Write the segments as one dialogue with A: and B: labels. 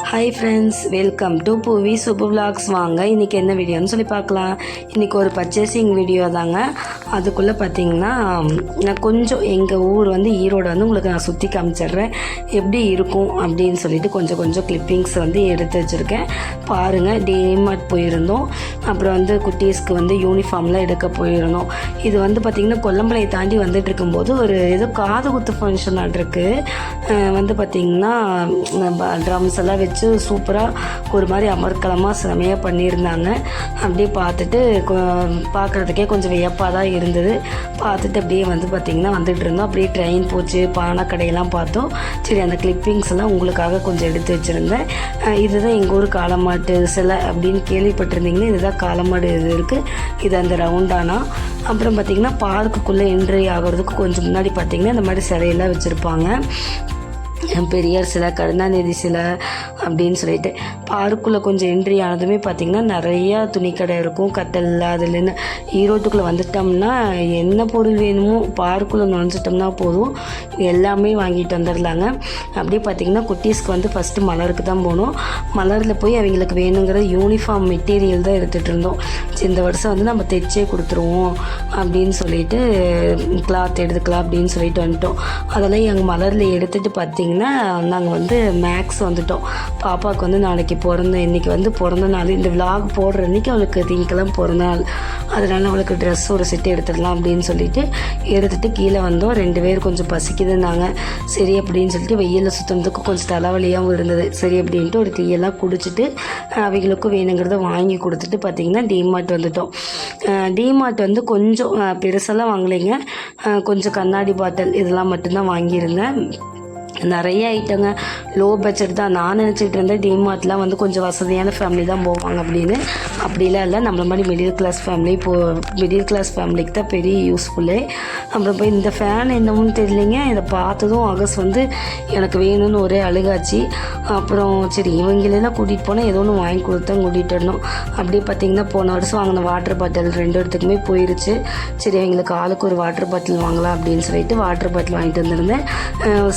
A: Hi friends, welcome to Poovi super vlogs. வாங்க இன்றைக்கி என்ன வீடியோன்னு சொல்லி பார்க்கலாம். இன்றைக்கி ஒரு பர்ச்சேசிங் வீடியோ தாங்க. அதுக்குள்ளே பார்த்திங்கன்னா நான் கொஞ்சம் எங்கள் ஊர் வந்து ஈரோடு வந்து உங்களுக்கு நான் சுற்றி காமிச்சிட்றேன் எப்படி இருக்கும் அப்படின்னு சொல்லிட்டு கொஞ்சம் கிளிப்பிங்ஸ் வந்து எடுத்து வச்சுருக்கேன். பாருங்கள், டிமார்ட் போயிருந்தோம். அப்புறம் வந்து குட்டீஸ்க்கு வந்து யூனிஃபார்ம்லாம் எடுக்க போயிருந்தோம். இது வந்து பார்த்திங்கன்னா கொல்லம்பளையை தாண்டி வந்துட்டு இருக்கும்போது ஒரு ஏதோ காது குத்து ஃபங்க்ஷன் இருக்குது. வந்து பார்த்திங்கன்னா ட்ரம்ஸ் எல்லாம் வச்சு சூப்பராக ஒரு மாதிரி அமர்க்கலமாக செமையாக பண்ணியிருந்தாங்க. அப்படியே பார்த்துட்டு பார்க்குறதுக்கே கொஞ்சம் வியப்பாக தான் இருந்தது. பார்த்துட்டு அப்படியே வந்து பார்த்திங்கன்னா வந்துட்டு இருந்தோம். அப்படியே ட்ரெயின் போச்சு, பானை கடையெல்லாம் பார்த்தோம். சரி, அந்த கிளிப்பிங்ஸ் எல்லாம் உங்களுக்காக கொஞ்சம் எடுத்து வச்சுருந்தேன். இதுதான் எங்கள் ஊர் காளமாட்டு சிலை அப்படின்னு கேள்விப்பட்டிருந்தீங்கன்னா இதுதான் காளமாடு இது இருக்குது. இது அந்த ரவுண்டானா. அப்புறம் பார்த்திங்கன்னா பார்க்குக்குள்ளே என்ட்ரி ஆகிறதுக்கு கொஞ்சம் முன்னாடி பார்த்திங்கன்னா இந்த மாதிரி சிலையெல்லாம் வச்சுருப்பாங்க. பெரியார் சிலை, கருணாநிதி சிலை அப்படின்னு சொல்லிட்டு பார்க்குள்ளே கொஞ்சம் என்ட்ரி ஆனதுமே பார்த்திங்கன்னா நிறையா துணிக்கடை இருக்கும். கட்டல் அதுலேருந்து ஈரோட்டுக்குள்ளே வந்துட்டோம்னா என்ன பொருள் வேணுமோ பார்க்குள்ளே நுழைஞ்சிட்டோம்னா போதும், எல்லாமே வாங்கிட்டு வந்துடலாங்க. அப்படியே பார்த்திங்கன்னா குட்டீஸ்க்கு வந்து ஃபஸ்ட்டு மலருக்கு தான் போகணும். மலரில் போய் அவங்களுக்கு வேணுங்கிற யூனிஃபார்ம் மெட்டீரியல் தான் எடுத்துகிட்டு இருந்தோம். இந்த வருஷம் வந்து நம்ம தைச்சே கொடுத்துருவோம் அப்படின்னு சொல்லிட்டு கிளாத் எடுத்துக்கலாம் அப்படின்னு சொல்லிட்டு வந்துட்டோம். அதெல்லாம் எங்கள் மலரில் எடுத்துகிட்டு பார்த்திங்கன்னா நாங்கள் வந்து மேக்ஸ் வந்துட்டோம். பாப்பாவுக்கு வந்து நாளைக்கு இன்றைக்கி வந்து பிறந்த நாள். இந்த விலாக் போடுற அன்றைக்கி அவளுக்கு திங்கெல்லாம் பிறந்த நாள். அதனால் அவளுக்கு ட்ரெஸ் ஒரு செட்டு எடுத்துடலாம் அப்படின்னு சொல்லிட்டு எடுத்துகிட்டு கீழே வந்தோம். 2 பேர் கொஞ்சம் பசிக்குதுன்னாங்க. சரி அப்படின்னு சொல்லிட்டு வெயிலில் சுற்றுறதுக்கு கொஞ்சம் தலைவலியாகவும் இருந்தது. சரி அப்படின்ட்டு ஒரு டீயெல்லாம் குடிச்சிட்டு அவங்களுக்கும் வேணுங்கிறத வாங்கி கொடுத்துட்டு பார்த்திங்கன்னா டிமார்ட் வந்துட்டோம். டிமார்ட் வந்து கொஞ்சம் பெருசெல்லாம் வாங்கலைங்க. கொஞ்சம் கண்ணாடி பாட்டில் இதெல்லாம் மட்டும்தான் வாங்கியிருந்தேன். நிறைய ஐட்டங்க, லோ பட்ஜெட் தான். நான் நினச்சிக்கிட்டு இருந்தேன் டிமார்ட்லாம் வந்து கொஞ்சம் வசதியான ஃபேமிலி தான் போவாங்க அப்படின்னு. அப்படிலாம் இல்லை, நம்மள மாதிரி மிடில் கிளாஸ் ஃபேமிலிக்கு தான் பெரிய யூஸ்ஃபுல்லு. அப்புறம் போய் இந்த ஃபேன் என்னவும் தெரியலைங்க. இதை பார்த்ததும் ஆகஸ்ட் வந்து எனக்கு வேணும்னு ஒரே அழுகாச்சு. அப்புறம் சரி இவங்களெல்லாம் கூட்டிகிட்டு போனால் ஏதோ ஒன்று வாங்கி கொடுத்தேன், கூட்டிகிட்டு வரணும். அப்படியே பார்த்திங்கன்னா போன வருஷம் வாங்கின வாட்டர் பாட்டில் 2 இடத்துக்குமே போயிருச்சு. சரி எங்களுக்கு ஆளுக்கு ஒரு வாட்டர் பாட்டில் வாங்கலாம் அப்படின்னு சொல்லிட்டு வாட்டர் பாட்டில் வாங்கிட்டு வந்திருந்தேன்.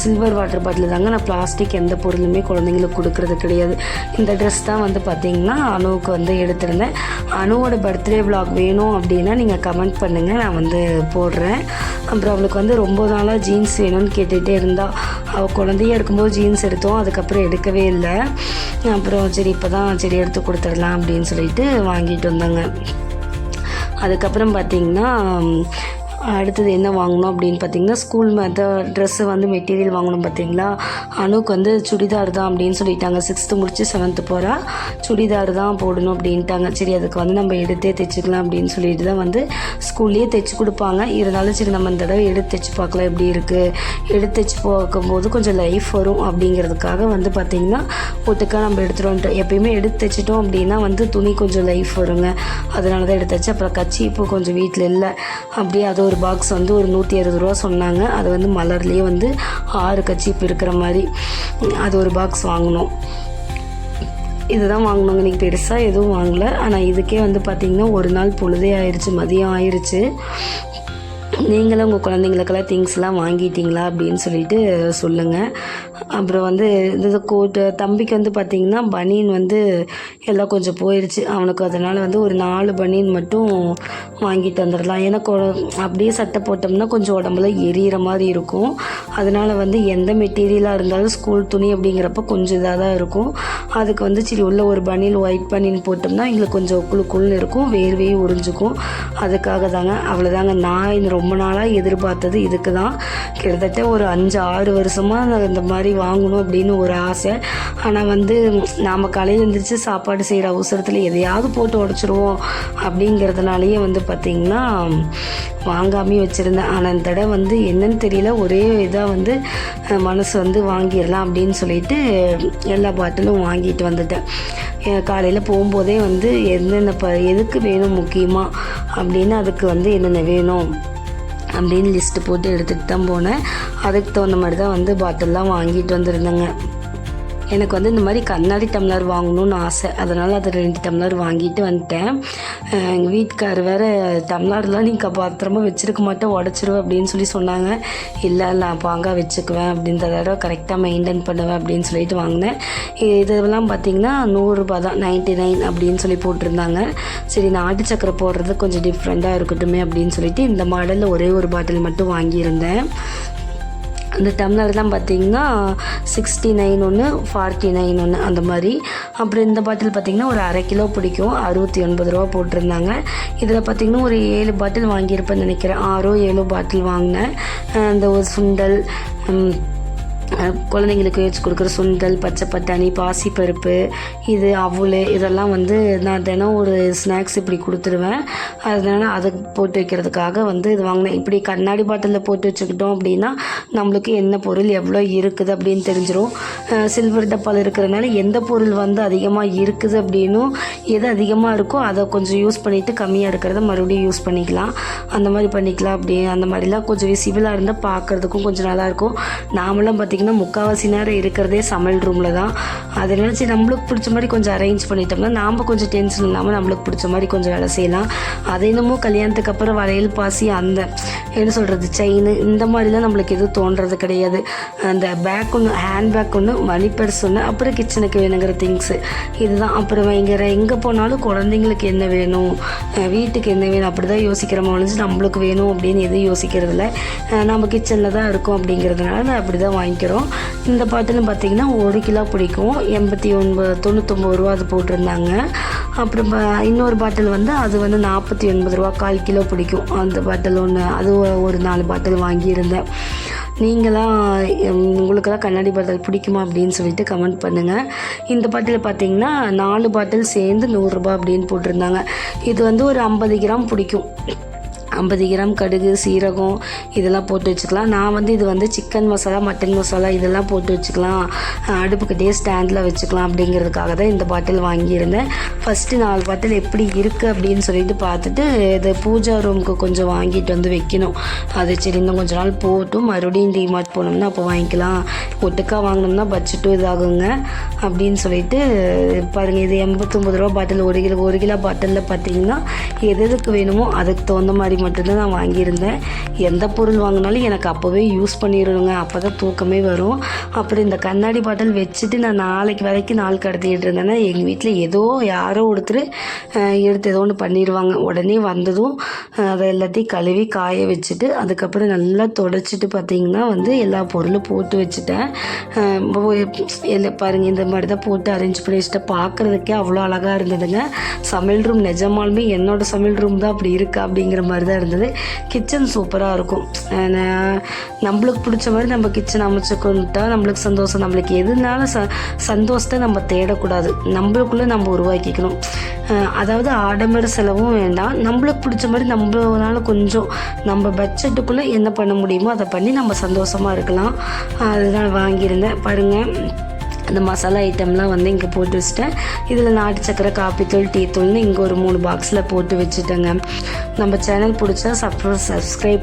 A: சில்வர் வாட்டர் பாட்டில் தாங்க. நான் பிளாஸ்டிக் எந்த பொருளுமே குழந்தைங்களுக்கு கொடுக்கறது கிடையாது. இந்த ட்ரெஸ் தான் வந்து பார்த்திங்கன்னா அனுவுக்கு வந்து எடுத்திருந்தேன். அனுவோட பர்த்டே விலாக் வேணும் அப்படின்னா நீங்கள் கமெண்ட் பண்ணுங்கள், நான் வந்து போடுறேன். அப்புறம் அவளுக்கு வந்து ரொம்ப நாளாக ஜீன்ஸ் வேணும்னு கேட்டுகிட்டே இருந்தால். அவள் குழந்தையாக இருக்கும்போது ஜீன்ஸ் எடுத்தோம், அதுக்கப்புறம் எடுக்கவே இல்லை. அப்புறம் சரி இப்போ தான் சரி எடுத்து கொடுத்துடலாம் அப்படின்னு சொல்லிட்டு வாங்கிட்டு வந்தாங்க. அதுக்கப்புறம் பார்த்திங்கன்னா அடுத்தது என்ன வாங்கணும் அப்படின்னு பார்த்திங்கன்னா ஸ்கூல் ட்ரெஸ்ஸு வந்து மெட்டீரியல் வாங்கணும். பார்த்திங்களா, அனுக்கு வந்து சுடிதார் தான் அப்படின்னு சொல்லிட்டாங்க. 6th முடிச்சு 7th போகிறா, சுடிதார் தான் போடணும் அப்படின்ட்டாங்க. சரி அதுக்கு வந்து நம்ம எடுத்தே தைச்சிக்கலாம் அப்படின்னு சொல்லிட்டு தான் வந்து ஸ்கூல்லேயே தைச்சி கொடுப்பாங்க. இருந்தாலும் சரி நம்ம இந்த தடவை எடுத்து தைச்சி பார்க்கலாம் எப்படி இருக்குது. எடுத்து தைச்சி பார்க்கும்போது கொஞ்சம் லைஃப் வரும் அப்படிங்கிறதுக்காக வந்து பார்த்திங்கன்னா ஒட்டுக்காக நம்ம எடுத்துகிட்டு வந்துட்டோம். எப்பயுமே எடுத்து தைச்சிட்டோம் அப்படின்னா வந்து துணி கொஞ்சம் லைஃப் வருங்க. அதனால தான் எடுத்து தைச்சி. அப்புறம் கச்சி இப்போ கொஞ்சம் வீட்டில் இல்லை. அப்படியே அது ஒரு பாக்ஸ் வந்து ஒரு 160 ரூபா சொன்னாங்க. அது வந்து மலர்லேயே வந்து 6 கச்சிப்பு இருக்கிற மாதிரி அது ஒரு பாக்ஸ் வாங்கினோம். இதுதான் வாங்கினோங்க. இன்றைக்கி பெருசாக எதுவும் வாங்கலை. ஆனால் இதுக்கே வந்து பார்த்திங்கன்னா ஒரு நாள் பொழுதே ஆயிடுச்சு, மதியம் ஆயிடுச்சு. நீங்களும் உங்கள் குழந்தைங்களுக்கெல்லாம் திங்ஸ்லாம் வாங்கிட்டீங்களா அப்படின்னு சொல்லிட்டு சொல்லுங்கள். அப்புறம் வந்து இந்த கோட்டு தம்பிக்கு வந்து பார்த்திங்கன்னா பனியன் வந்து எல்லாம் கொஞ்சம் போயிடுச்சு அவனுக்கு. அதனால் வந்து ஒரு 4 பனியன் மட்டும் வாங்கிட்டு வந்துடலாம். ஏன்னா அப்படியே சட்டை போட்டோம்னா கொஞ்சம் உடம்புல எரியிற மாதிரி இருக்கும். அதனால் வந்து எந்த மெட்டீரியலாக இருந்தாலும் ஸ்கூல் துணி அப்படிங்கிறப்ப கொஞ்சம் இதாக தான் இருக்கும். அதுக்கு வந்து சரி உள்ள ஒரு பனியன் ஒயிட் பனியன் போட்டோம்னா எங்களுக்கு கொஞ்சம் குழுன்னு இருக்கும், வேர்வையும் உறிஞ்சிக்கும். அதுக்காக தாங்க. அவ்வளோதாங்க. நான் ரொம்ப நாளாக எதிர்பார்த்தது இதுக்கு தான். கிட்டத்தட்ட ஒரு 5-6 வருஷமாக இந்த மாதிரி வாங்கணும் அப்படின்னு ஒரு ஆசை. ஆனால் வந்து நாம் காலையில் எழுந்திரிச்சு சாப்பாடு செய்கிற அவசரத்தில் எதையாவது போட்டு உடச்சிருவோம் அப்படிங்கிறதுனாலேயே வந்து பார்த்திங்கன்னா வாங்காமே வச்சுருந்தேன். ஆனால் இந்த தடவை வந்து என்னன்னு தெரியல, ஒரே இதாக வந்து மனசு வந்து வாங்கிடலாம் அப்படின்னு சொல்லிட்டு எல்லா பாட்டிலும் வாங்கிட்டு வந்துட்டேன். காலையில் போகும்போதே வந்து என்னென்ன எதுக்கு வேணும் முக்கியமாக அப்படின்னு அதுக்கு வந்து என்னென்ன வேணும் அப்படின்னு லிஸ்ட்டு போட்டு எடுத்துகிட்டு தான் போனேன். அதுக்கு தகுந்த மாதிரி தான் வந்து பாட்டில்லாம் வாங்கிட்டு வந்துருந்தேங்க. எனக்கு வந்து இந்த மாதிரி கண்ணாடி டம்ளர் வாங்கணும்னு ஆசை, அதனால் அது 2 டம்ளர் வாங்கிட்டு வந்துட்டேன். எங்கள் வீட்டுக்கார் வேறு டம்ளர்லாம் நீங்கள் பத்திரமா வச்சுருக்க மாட்டேன், உடச்சிருவேன் அப்படின்னு சொல்லி சொன்னாங்க. இல்லை நான் பாங்காக வச்சுக்குவேன் அப்படின்ற தடவை கரெக்டாக மெயின்டைன் பண்ணுவேன் அப்படின்னு சொல்லிட்டு வாங்கினேன். இதெல்லாம் பார்த்திங்கன்னா 100 ரூபா தான், 99 அப்படின்னு சொல்லி போட்டிருந்தாங்க. சரி நாட்டு சக்கரை போடுறது கொஞ்சம் டிஃப்ரெண்ட்டாக இருக்கட்டுமே அப்படின்னு சொல்லிட்டு இந்த மாடலில் ஒரே ஒரு பாட்டில் மட்டும் வாங்கியிருந்தேன். அந்த டம்ளர்லாம் பார்த்திங்கன்னா 69 ஒன்று, 49 ஒன்று அந்த மாதிரி. அப்புறம் இந்த பாட்டில் பார்த்திங்கன்னா ஒரு 1/2 கிலோ பிடிக்கும், 69 ரூபா போட்டிருந்தாங்க. இதில் பார்த்திங்கன்னா ஒரு 7 பாட்டில் வாங்கியிருப்பேன்னு நினைக்கிறேன், 6 7 பாட்டில் வாங்கினேன். அந்த ஒரு சுண்டல், குழந்தைங்களுக்கு வச்சு கொடுக்குற சுண்டல், பச்சை பட்டாணி, பாசிப்பருப்பு, இது அவுள், இதெல்லாம் வந்து நான் தினம் ஒரு ஸ்நாக்ஸ் இப்படி கொடுத்துருவேன். அதனால் அதை போட்டு வைக்கிறதுக்காக வந்து இது வாங்கினேன். இப்படி கண்ணாடி பாட்டிலில் போட்டு வச்சுக்கிட்டோம் அப்படின்னா நம்மளுக்கு என்ன பொருள் எவ்வளோ இருக்குது அப்படின்னு தெரிஞ்சிடும். சில்வர் டப்பால் இருக்கிறதுனால எந்த பொருள் வந்து அதிகமாக இருக்குது அப்படின்னும், எது அதிகமாக இருக்கோ அதை கொஞ்சம் யூஸ் பண்ணிவிட்டு கம்மியாக இருக்கிறத மறுபடியும் யூஸ் பண்ணிக்கலாம், அந்த மாதிரி பண்ணிக்கலாம். அப்படி அந்த மாதிரிலாம் கொஞ்சம் விசிபிளாக இருந்தால் பார்க்குறதுக்கும் கொஞ்சம் நல்லாயிருக்கும். நாமெல்லாம் பார்த்திங்கன்னா முக்கால்வாசி நேரம் இருக்கிறதே சமையல் ரூமில் தான். அதை நினச்சி நம்மளுக்கு பிடிச்ச மாதிரி கொஞ்சம் அரேஞ்ச் பண்ணிட்டோம்னா நாம் கொஞ்சம் டென்ஷன் இல்லாமல் நம்மளுக்கு பிடிச்ச மாதிரி கொஞ்சம் வேலை செய்யலாம். அது என்னமோ கல்யாணத்துக்கு அப்புறம் வளையல் பாசி, அந்த என்ன சொல்கிறது, செயின், இந்த மாதிரிலாம் நம்மளுக்கு எதுவும் தோன்றது கிடையாது. அந்த பேக் ஒன்று, ஹேண்ட் பேக் ஒன்று, மணி பர்ஸ் ஒன்று, அப்புறம் கிச்சனுக்கு வேணுங்கிற திங்ஸு இதுதான். அப்புறம் எங்கே போனாலும் குழந்தைங்களுக்கு என்ன வேணும், வீட்டுக்கு என்ன வேணும், அப்படி தான் யோசிக்கிறோம் ஒழிஞ்சு நம்மளுக்கு வேணும் அப்படின்னு எதுவும் யோசிக்கிறதில்ல. நம்ம கிச்சனில் தான் இருக்கோம் அப்படிங்கிறதுனால நான் அப்படி தான் வாங்கிக்கிறோம். இந்த பாட்டிலும் பார்த்திங்கன்னா 1 கிலோ பிடிக்கும், 99 ரூபா அது போட்டிருந்தாங்க. அப்புறம் இன்னொரு பாட்டில் வந்து அது வந்து 49 ரூபா, 1/4 கிலோ பிடிக்கும். அந்த பாட்டில் ஒன்று, அது ஒரு 4 பாட்டில் வாங்கியிருந்தேன். நீங்களாம் உங்களுக்கெல்லாம் கண்ணாடி பாட்டில் பிடிக்குமா அப்படின்னு சொல்லிட்டு கமெண்ட் பண்ணுங்கள். இந்த பாட்டில் பார்த்திங்கன்னா 4 பாட்டில் சேர்ந்து 100 ரூபா அப்படின்னு போட்டிருந்தாங்க. இது வந்து ஒரு 50 கிராம் பிடிக்கும். 50 கிராம் கடுகு, சீரகம் இதெல்லாம் போட்டு வச்சுக்கலாம். நான் வந்து இது வந்து சிக்கன் மசாலா, மட்டன் மசாலா இதெல்லாம் போட்டு வச்சுக்கலாம், அடுப்புக்கிட்டே ஸ்டாண்டில் வச்சுக்கலாம் அப்படிங்கிறதுக்காக தான் இந்த பாட்டில் வாங்கியிருந்தேன். ஃபஸ்ட்டு 4 பாட்டில் எப்படி இருக்குது அப்படின்னு சொல்லிட்டு பார்த்துட்டு இது பூஜா ரூமுக்கு கொஞ்சம் வாங்கிட்டு வந்து வைக்கணும். அது சரி இன்னும் கொஞ்சம் நாள் போட்டும் மறுபடியும் டிமார்ட் போனோம்னா அப்போ வாங்கிக்கலாம், ஒட்டுக்கா வாங்கினோம்னா பட்ஜெட்டும் இதாகுங்க அப்படின்னு சொல்லிட்டு பாருங்கள். இது 89 ரூபா பாட்டில், 1 கிலோ பாட்டிலில் பார்த்திங்கன்னா எதுக்கு வேணுமோ அதுக்கு தகுந்த மாதிரி மட்டும்தான் நான் வாங்கியிருந்தேன். எந்த பொருள் வாங்கினாலும் எனக்கு அப்போவே யூஸ் பண்ணிடணுங்க, அப்போ தான் தூக்கமே வரும். அப்புறம் இந்த கண்ணாடி பாட்டில் வச்சுட்டு நான் நாளைக்கு வரைக்கும் நாள் கடத்திக்கிட்டு இருந்தேன்னா எங்கள் வீட்டில் யாரோ ஒருத்தர் எடுத்து ஏதோ ஒன்று பண்ணிடுவாங்க. உடனே வந்ததும் அதை எல்லாத்தையும் கழுவி காய வச்சுட்டு அதுக்கப்புறம் நல்லா தொடச்சிட்டு பார்த்திங்கன்னா வந்து எல்லா பொருளும் போட்டு வச்சுட்டேன். பாருங்கள் இந்த மாதிரி தான் போட்டு அரேஞ்ச் பண்ணி வச்சுட்டு பார்க்குறதுக்கே அவ்வளோ அழகாக இருந்ததுங்க. சமையல் ரூம் நிஜமாலுமே என்னோடய சமையல் ரூம் தான் அப்படி இருக்கா அப்படிங்கிற மாதிரி தான் இருந்தது. கிச்சன் சூப்பராக இருக்கும். நம்மளுக்கு பிடிச்ச மாதிரி நம்ம கிச்சன் அமைச்சுக்கிட்டா நம்மளுக்கு சந்தோஷம். நம்மளுக்கு எதுனாலும் சந்தோஷத்தை நம்ம தேடக்கூடாது, நம்மளுக்குள்ளே நம்ம உருவாக்கிக்கணும். அதாவது ஆடம்பர செலவும் வேண்டாம், நம்மளுக்கு பிடிச்ச மாதிரி நம்மளால கொஞ்சம் நம்ம பட்ஜெட்டுக்குள்ளே என்ன பண்ண முடியுமோ அதை பண்ணி நம்ம சந்தோஷமாக இருக்கலாம். அதுதான் வாங்கியிருந்தேன். பாருங்கள் அந்த மசாலா ஐட்டம்லாம் வந்து இங்கே போட்டு வச்சுட்டேன். இதில் நாட்டு சக்கரை, காப்பித்தூள், டீ தூள்னு இங்கே ஒரு 3 பாக்ஸில் போட்டு வச்சுட்டேங்க. நம்ம சேனல் பிடிச்சா சப்ஸ்கிரைப்